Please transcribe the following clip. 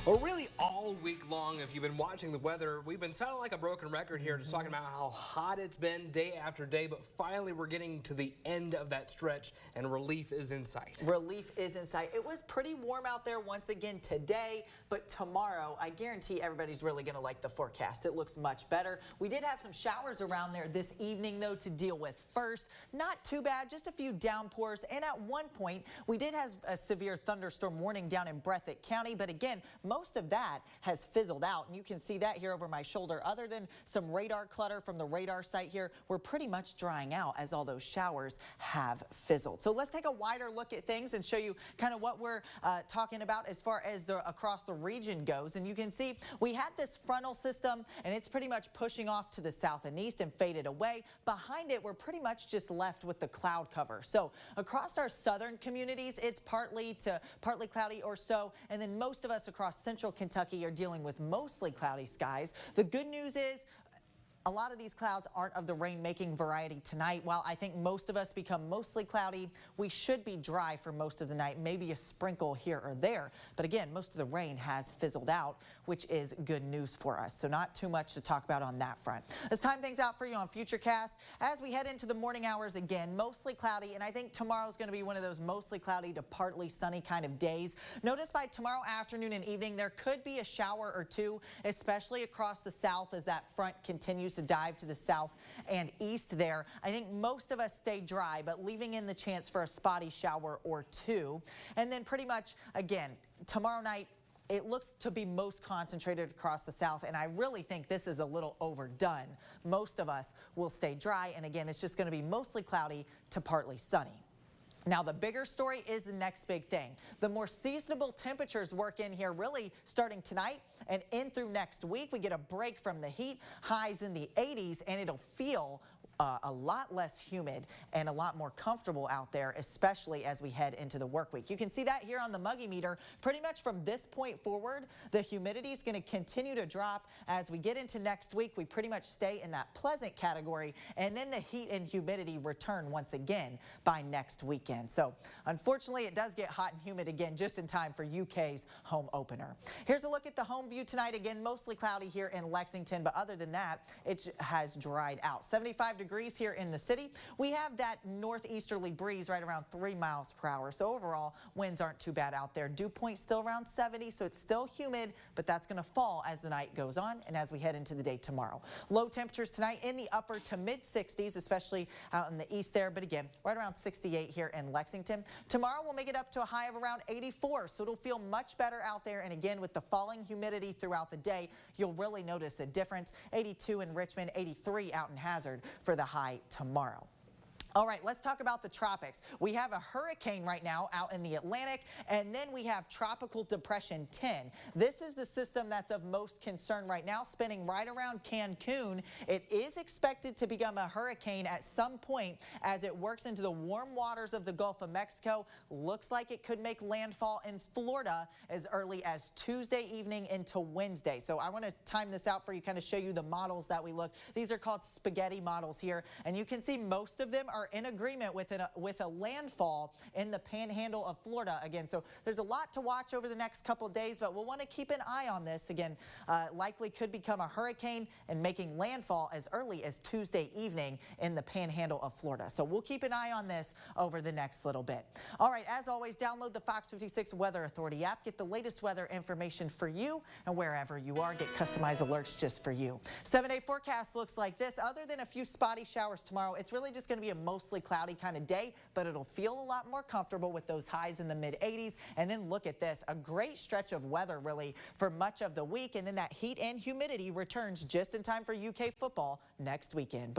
Well, really all week long, if you've been watching the weather, we've been sounding like a broken record here, just talking about how hot it's been day after day, but finally we're getting to the end of that stretch and relief is in sight. Relief is in sight. It was pretty warm out there once again today, but tomorrow, I guarantee everybody's really going to like the forecast. It looks much better. We did have some showers around there this evening, though, to deal with first. Not too bad, just a few downpours, and at one point, we did have a severe thunderstorm warning down in Breathitt County, but again, most of that has fizzled out, and you can see that here over my shoulder. Other than some radar clutter from the radar site here, we're pretty much drying out as all those showers have fizzled. So let's take a wider look at things and show you kind of what we're talking about as far as across the region goes. And you can see we had this frontal system, and it's pretty much pushing off to the south and east and faded away. Behind it, we're pretty much just left with the cloud cover. So across our southern communities, it's partly cloudy or so, and then most of us across central Kentucky are dealing with mostly cloudy skies. The good news is a lot of these clouds aren't of the rain-making variety tonight. While I think most of us become mostly cloudy, we should be dry for most of the night, maybe a sprinkle here or there. But again, most of the rain has fizzled out, which is good news for us. So not too much to talk about on that front. Let's time things out for you on Futurecast. As we head into the morning hours again, mostly cloudy, and I think tomorrow's going to be one of those mostly cloudy to partly sunny kind of days. Notice by tomorrow afternoon and evening, there could be a shower or two, especially across the south as that front continues to dive to the south and east there. I think most of us stay dry, but leaving in the chance for a spotty shower or two. And then pretty much, again, tomorrow night, it looks to be most concentrated across the south, and I really think this is a little overdone. Most of us will stay dry, and again, it's just going to be mostly cloudy to partly sunny. Now, the bigger story is the next big thing. The more seasonable temperatures work in here really starting tonight and in through next week. We get a break from the heat, highs in the 80s, and it'll feel a lot less humid and a lot more comfortable out there, especially as we head into the work week. You can see that here on the Muggy meter. Pretty much from this point forward, the humidity is going to continue to drop. As we get into next week, we pretty much stay in that pleasant category, and then the heat and humidity return once again by next weekend. So unfortunately, it does get hot and humid again just in time for UK's home opener. Here's a look at the home view tonight. Again, mostly cloudy here in Lexington, but other than that, it has dried out. 75 degrees here in the city. We have that northeasterly breeze right around 3 miles per hour. So overall, winds aren't too bad out there. Dew point still around 70, so it's still humid, but that's going to fall as the night goes on and as we head into the day tomorrow. Low temperatures tonight in the upper to mid 60s, especially out in the east there, but again, right around 68 here in Lexington. Tomorrow we'll make it up to a high of around 84, so it'll feel much better out there. And again, with the falling humidity throughout the day, you'll really notice a difference. 82 in Richmond, 83 out in Hazard for the high tomorrow. All right, let's talk about the tropics. We have a hurricane right now out in the Atlantic, and then we have Tropical Depression 10. This is the system that's of most concern right now, spinning right around Cancun. It is expected to become a hurricane at some point as it works into the warm waters of the Gulf of Mexico. Looks like it could make landfall in Florida as early as Tuesday evening into Wednesday. So I want to time this out for you, kind of show you the models that we look. These are called spaghetti models here, and you can see most of them are in agreement with a landfall in the panhandle of Florida again. So there's a lot to watch over the next couple of days, but we'll want to keep an eye on this. Again, likely could become a hurricane and making landfall as early as Tuesday evening in the panhandle of Florida. So we'll keep an eye on this over the next little bit. All right, as always, download the Fox 56 Weather Authority app. Get the latest weather information for you, and wherever you are, get customized alerts just for you. 7-day forecast looks like this. Other than a few spotty showers tomorrow, it's really just going to be a mostly cloudy kind of day, but it'll feel a lot more comfortable with those highs in the mid 80s. And then look at this, a great stretch of weather really for much of the week. And then that heat and humidity returns just in time for UK football next weekend.